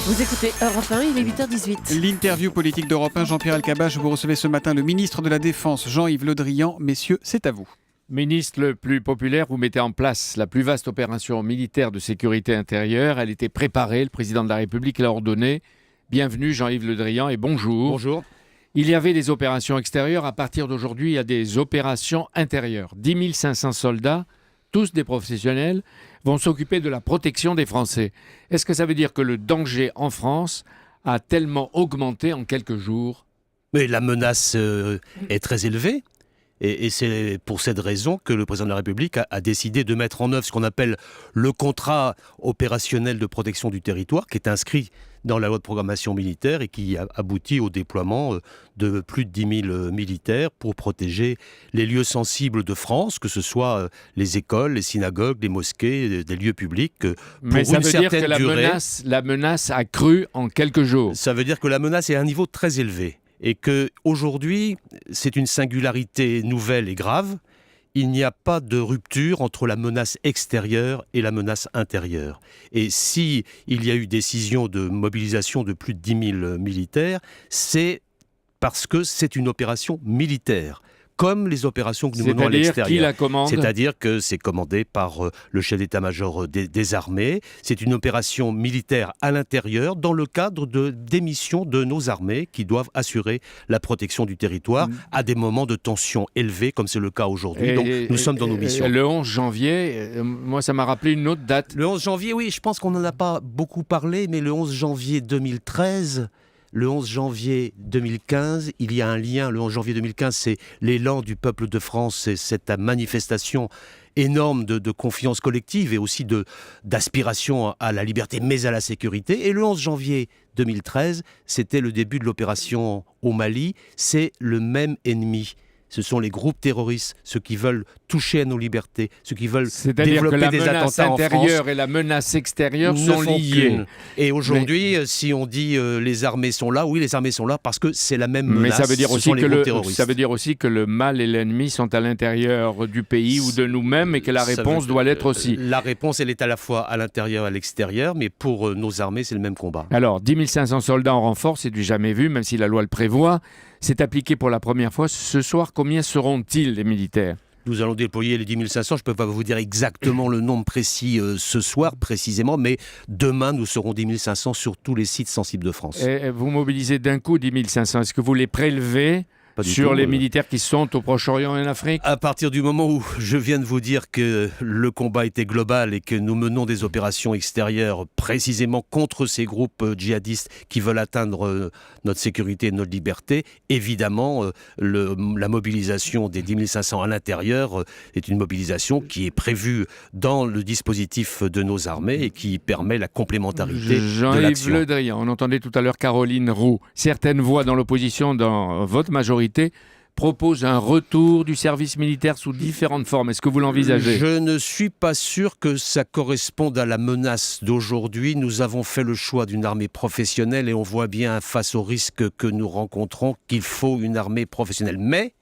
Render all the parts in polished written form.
Vous écoutez Europe 1, il est 8h18. L'interview politique d'Europe 1, Jean-Pierre Elkabbach. Vous recevez ce matin le ministre de la Défense, Jean-Yves Le Drian. Messieurs, c'est à vous. Ministre le plus populaire, vous mettez en place la plus vaste opération militaire de sécurité intérieure. Elle était préparée, le président de la République l'a ordonné. Bienvenue Jean-Yves Le Drian et bonjour. Bonjour. Il y avait des opérations extérieures. À partir d'aujourd'hui, il y a des opérations intérieures. 10 500 soldats, tous des professionnels, vont s'occuper de la protection des Français. Est-ce que ça veut dire que le danger en France a tellement augmenté en quelques jours ? Mais la menace est très élevée. Et c'est pour cette raison que le président de la République a décidé de mettre en œuvre ce qu'on appelle le contrat opérationnel de protection du territoire, qui est inscrit dans la loi de programmation militaire et qui a abouti au déploiement de plus de 10 000 militaires pour protéger les lieux sensibles de France, que ce soit les écoles, les synagogues, les mosquées, des lieux publics. Mais ça veut dire que la menace a cru en quelques jours. Ça veut dire que la menace est à un niveau très élevé. Et qu'aujourd'hui, c'est une singularité nouvelle et grave. Il n'y a pas de rupture entre la menace extérieure et la menace intérieure. Et s'il y a eu décision de mobilisation de plus de 10 000 militaires, c'est parce que c'est une opération militaire, comme les opérations que nous menons à l'extérieur. Qui la commande ? C'est-à-dire que c'est commandé par le chef d'état-major des armées. C'est une opération militaire à l'intérieur, dans le cadre des missions de nos armées qui doivent assurer la protection du territoire à des moments de tension élevés, comme c'est le cas aujourd'hui. Donc nous sommes dans nos missions. Le 11 janvier, moi ça m'a rappelé une autre date. Le 11 janvier, oui, je pense qu'on n'en a pas beaucoup parlé, mais le 11 janvier 2013... Le 11 janvier 2015, il y a un lien. Le 11 janvier 2015, c'est l'élan du peuple de France, c'est cette manifestation énorme de confiance collective et aussi d'aspiration à la liberté, mais à la sécurité. Et le 11 janvier 2013, c'était le début de l'opération au Mali. C'est le même ennemi. Ce sont les groupes terroristes, ceux qui veulent toucher à nos libertés, ceux qui veulent développer des attentats en France. C'est-à-dire que la menace intérieure et la menace extérieure sont liées. Et aujourd'hui, si on dit les armées sont là, oui, les armées sont là parce que c'est la même menace. Mais ça veut dire aussi que les groupes terroristes. Ça veut dire aussi que le mal et l'ennemi sont à l'intérieur du pays ou de nous-mêmes et que la réponse doit l'être aussi. La réponse, elle est à la fois à l'intérieur et à l'extérieur, mais pour nos armées, c'est le même combat. Alors, 10 500 soldats en renfort, c'est du jamais vu, même si la loi le prévoit. C'est appliqué pour la première fois. Ce soir, combien seront-ils, les militaires ? Nous allons déployer les 10 500. Je ne peux pas vous dire exactement le nombre précis ce soir, précisément, mais demain, nous serons 10 500 sur tous les sites sensibles de France. Et vous mobilisez d'un coup 10 500. Est-ce que vous les prélevez sur les militaires qui sont au Proche-Orient et en Afrique ? À partir du moment où je viens de vous dire que le combat était global et que nous menons des opérations extérieures précisément contre ces groupes djihadistes qui veulent atteindre notre sécurité et notre liberté, évidemment, la mobilisation des 10 500 à l'intérieur est une mobilisation qui est prévue dans le dispositif de nos armées et qui permet la complémentarité de l'action. Jean-Yves Le Drian, on entendait tout à l'heure Caroline Roux. Certaines voix dans l'opposition, dans votre majorité, propose un retour du service militaire sous différentes formes. Est-ce que vous l'envisagez ? Je ne suis pas sûr que ça corresponde à la menace d'aujourd'hui. Nous avons fait le choix d'une armée professionnelle et on voit bien, face aux risques que nous rencontrons, qu'il faut une armée professionnelle. Mais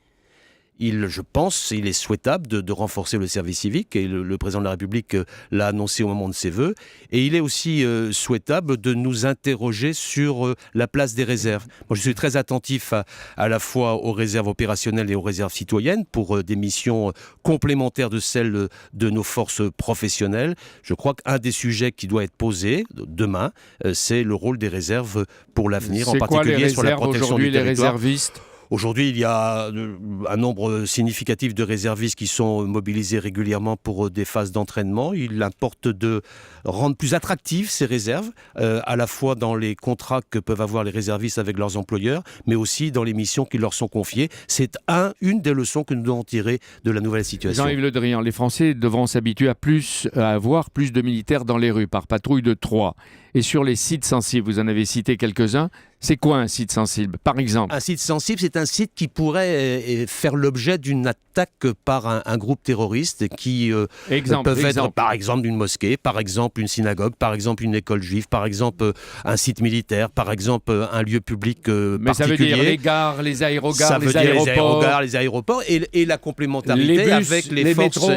je pense qu'il est souhaitable de renforcer le service civique et le président de la République l'a annoncé au moment de ses vœux. Et il est aussi souhaitable de nous interroger sur la place des réserves. Moi, je suis très attentif à la fois aux réserves opérationnelles et aux réserves citoyennes pour des missions complémentaires de celles de nos forces professionnelles. Je crois qu'un des sujets qui doit être posé demain, c'est le rôle des réserves pour l'avenir, en particulier sur la protection du territoire. Les réservistes ? Aujourd'hui, il y a un nombre significatif de réservistes qui sont mobilisés régulièrement pour des phases d'entraînement. Il importe de rendre plus attractives ces réserves, à la fois dans les contrats que peuvent avoir les réservistes avec leurs employeurs, mais aussi dans les missions qui leur sont confiées. C'est une des leçons que nous devons tirer de la nouvelle situation. Jean-Yves Le Drian, les Français devront s'habituer à avoir plus de militaires dans les rues par patrouille de 3. Et sur les sites sensibles, vous en avez cité quelques-uns. C'est quoi un site sensible, par exemple ? Un site sensible, c'est un site qui pourrait faire l'objet d'une attaque par un groupe terroriste qui peuvent être, par exemple, une mosquée, par exemple, une synagogue, par exemple, une école juive, par exemple, un site militaire, par exemple, un lieu public particulier. Mais ça veut dire les gares, les aérogares, ça veut dire les aéroports et la complémentarité les bus, avec les forces métros.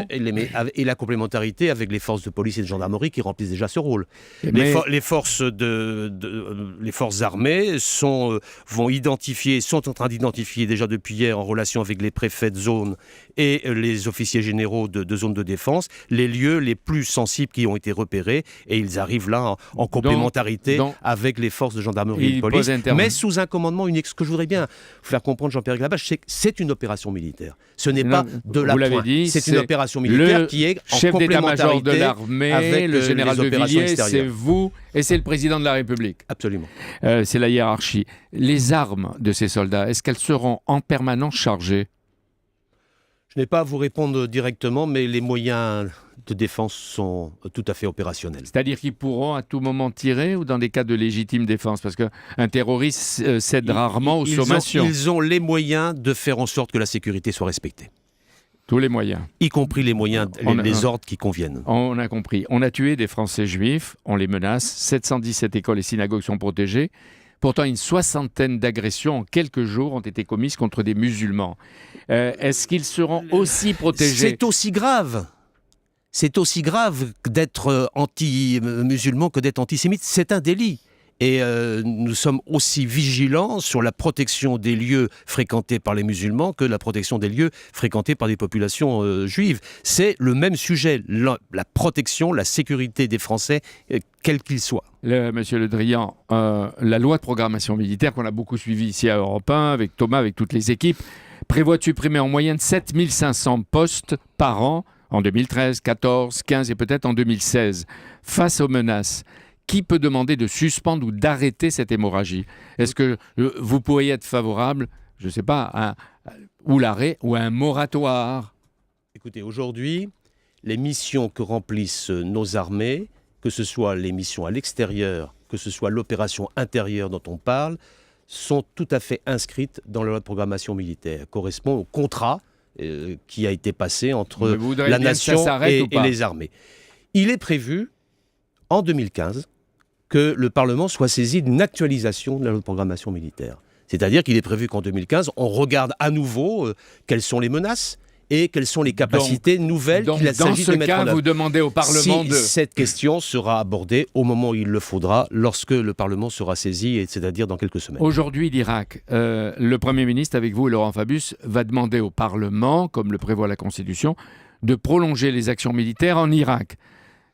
et la complémentarité avec les forces de police et de gendarmerie qui remplissent déjà ce rôle. Les les forces armées sont en train d'identifier déjà depuis hier en relation avec les préfets de zone et les officiers généraux de zone de défense les lieux les plus sensibles qui ont été repérés et ils arrivent là en complémentarité avec les forces de gendarmerie et de police, mais sous un commandement unique. Ce que je voudrais bien faire comprendre, Jean-Pierre Glabache, c'est que c'est une opération militaire. Ce n'est pas de la pointe. C'est une opération militaire qui est en chef d'état-major de complémentarité l'armée, avec le général les de opérations Villiers, extérieures. c'est vous et c'est le président de la République. Absolument. C'est la hiérarchie. Les armes de ces soldats, est-ce qu'elles seront en permanence chargées ? Je n'ai pas à vous répondre directement, mais les moyens de défense sont tout à fait opérationnels. C'est-à-dire qu'ils pourront à tout moment tirer ou dans des cas de légitime défense ? Parce qu'un terroriste cède rarement aux sommations. Ils ont les moyens de faire en sorte que la sécurité soit respectée. Tous les moyens. Y compris les moyens, les ordres qui conviennent. On a compris. On a tué des Français juifs, on les menace. 717 écoles et synagogues sont protégées. Pourtant, une soixantaine d'agressions en quelques jours ont été commises contre des musulmans. Est-ce qu'ils seront aussi protégés ? C'est aussi grave. C'est aussi grave d'être anti-musulman que d'être antisémite. C'est un délit. Et nous sommes aussi vigilants sur la protection des lieux fréquentés par les musulmans que la protection des lieux fréquentés par des populations juives. C'est le même sujet, la protection, la sécurité des Français, quels qu'ils soient. Monsieur Le Drian, la loi de programmation militaire qu'on a beaucoup suivie ici à Europe 1, avec Thomas, avec toutes les équipes, prévoit de supprimer en moyenne 7500 postes par an en 2013, 14, 15 et peut-être en 2016. Face aux menaces, qui peut demander de suspendre ou d'arrêter cette hémorragie ? Est-ce que vous pourriez être favorable, je ne sais pas, à l'arrêt ou à un moratoire ? Écoutez, aujourd'hui, les missions que remplissent nos armées, que ce soit les missions à l'extérieur, que ce soit l'opération intérieure dont on parle, sont tout à fait inscrites dans la loi de programmation militaire, correspond au contrat qui a été passé entre la nation et les armées. Il est prévu, en 2015, que le Parlement soit saisi d'une actualisation de la loi de programmation militaire. C'est-à-dire qu'il est prévu qu'en 2015, on regarde à nouveau quelles sont les menaces et quelles sont les capacités nouvelles qu'il s'agit de mettre en œuvre. Dans ce cas, vous demandez au Parlement Cette question sera abordée au moment où il le faudra, lorsque le Parlement sera saisi, c'est-à-dire dans quelques semaines. Aujourd'hui, l'Irak, le Premier ministre, avec vous et Laurent Fabius, va demander au Parlement, comme le prévoit la Constitution, de prolonger les actions militaires en Irak.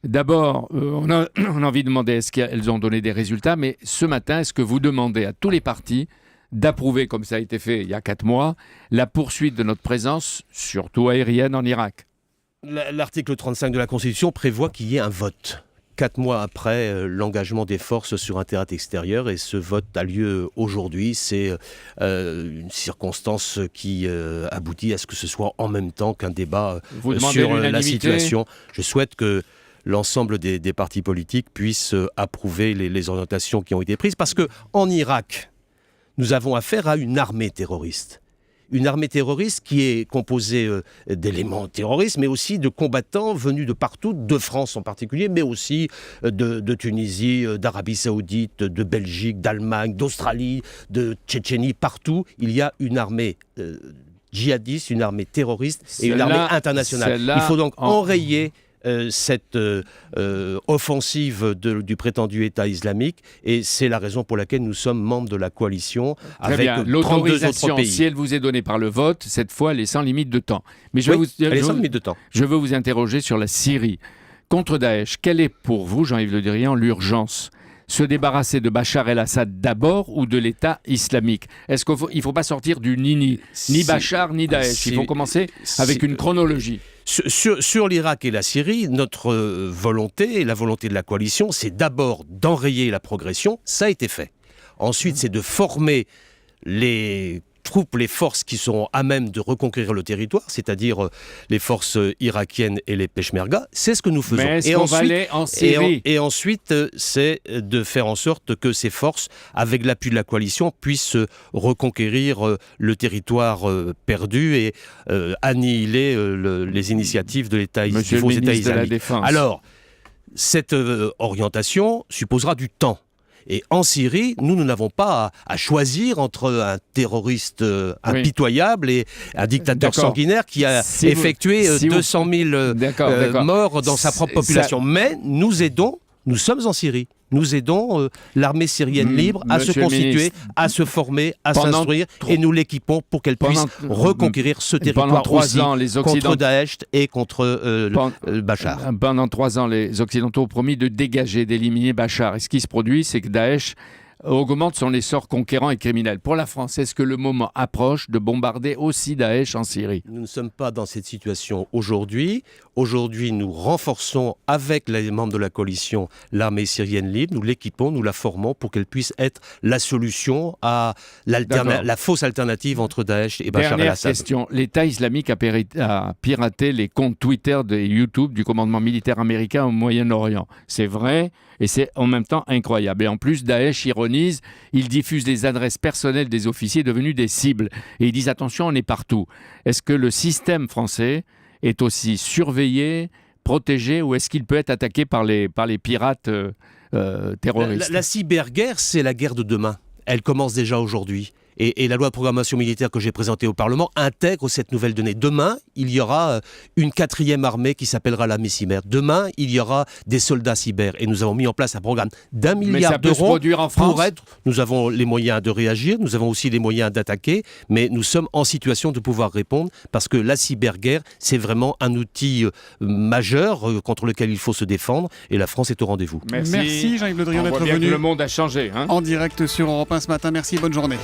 D'abord, on a envie de demander est-ce qu'elles ont donné des résultats, mais ce matin, est-ce que vous demandez à tous les partis d'approuver, comme ça a été fait il y a 4 mois, la poursuite de notre présence, surtout aérienne, en Irak ? L'article 35 de la Constitution prévoit qu'il y ait un vote 4 mois après l'engagement des forces sur un théâtre extérieur, et ce vote a lieu aujourd'hui. C'est une circonstance qui aboutit à ce que ce soit en même temps qu'un débat sur la situation. Je souhaite que l'ensemble des partis politiques puissent approuver les orientations qui ont été prises, parce qu'en Irak, nous avons affaire à une armée terroriste. Une armée terroriste qui est composée d'éléments terroristes, mais aussi de combattants venus de partout, de France en particulier, mais aussi de Tunisie, d'Arabie Saoudite, de Belgique, d'Allemagne, d'Australie, de Tchétchénie. Partout, il y a une armée djihadiste, une armée terroriste et une armée internationale. Il faut donc enrayer cette offensive du prétendu État islamique, et c'est la raison pour laquelle nous sommes membres de la coalition avec 32 autres pays. Si elle vous est donnée par le vote, cette fois elle est sans limite de temps. Mais elle est sans limite de temps. Je veux vous interroger sur la Syrie. Contre Daesh, quelle est pour vous, Jean-Yves Le Drian, l'urgence ? Se débarrasser de Bachar el-Assad d'abord ou de l'État islamique ? Est-ce qu'il ne faut pas sortir du ni Bachar ni Daesh ? Il faut commencer avec une chronologie. Sur l'Irak et la Syrie, notre volonté et la volonté de la coalition, c'est d'abord d'enrayer la progression. Ça a été fait. Ensuite, c'est de former les troupes, les forces qui seront à même de reconquérir le territoire, c'est-à-dire les forces irakiennes et les Peshmerga. C'est ce que nous faisons. Mais est-ce qu'on va aller en Syrie ? Et ensuite, c'est de faire en sorte que ces forces, avec l'appui de la coalition, puissent reconquérir le territoire perdu et annihiler les initiatives de l'État islamique. Alors, cette orientation supposera du temps. Et en Syrie, nous n'avons pas à choisir entre un terroriste impitoyable et un dictateur sanguinaire qui a effectué 200 000 morts dans sa propre population. Mais nous aidons, nous sommes en Syrie. nous aidons l'armée syrienne libre à se Monsieur le constituer, ministre, à se former, à pendant s'instruire, et nous l'équipons pour qu'elle puisse reconquérir ce territoire pendant 3 aussi ans, les contre Occidentaux... Daesh et contre Bachar. Pendant 3 ans, les Occidentaux ont promis de dégager, d'éliminer Bachar. Et ce qui se produit, c'est que Daesh augmente son essor conquérant et criminel. Pour la France, est-ce que le moment approche de bombarder aussi Daesh en Syrie ? Nous ne sommes pas dans cette situation aujourd'hui. Aujourd'hui, nous renforçons avec les membres de la coalition l'armée syrienne libre. Nous l'équipons, nous la formons pour qu'elle puisse être la solution à la fausse alternative entre Daesh et Bachar Dernière el-Assad. question. L'État islamique a piraté les comptes Twitter et YouTube du commandement militaire américain au Moyen-Orient. C'est vrai et c'est en même temps incroyable. Et en plus, Daesh ironise, il diffuse les adresses personnelles des officiers devenus des cibles. Et ils disent attention, on est partout. Est-ce que le système français est aussi surveillé, protégé, ou est-ce qu'il peut être attaqué par les pirates terroristes ? La cyberguerre, c'est la guerre de demain. Elle commence déjà aujourd'hui. Et la loi de programmation militaire que j'ai présentée au Parlement intègre cette nouvelle donnée. Demain, il y aura une 4e armée qui s'appellera l'armée cyber. Demain, il y aura des soldats cyber. Et nous avons mis en place un programme d'1 milliard d'euros. Mais ça peut se produire en France ? Nous avons les moyens de réagir, nous avons aussi les moyens d'attaquer, mais nous sommes en situation de pouvoir répondre parce que la cyberguerre, c'est vraiment un outil majeur contre lequel il faut se défendre et la France est au rendez-vous. Merci Jean-Yves Le Drian On voit d'être bien que venu le monde a changé. en direct sur Europe 1 ce matin. Merci et bonne journée.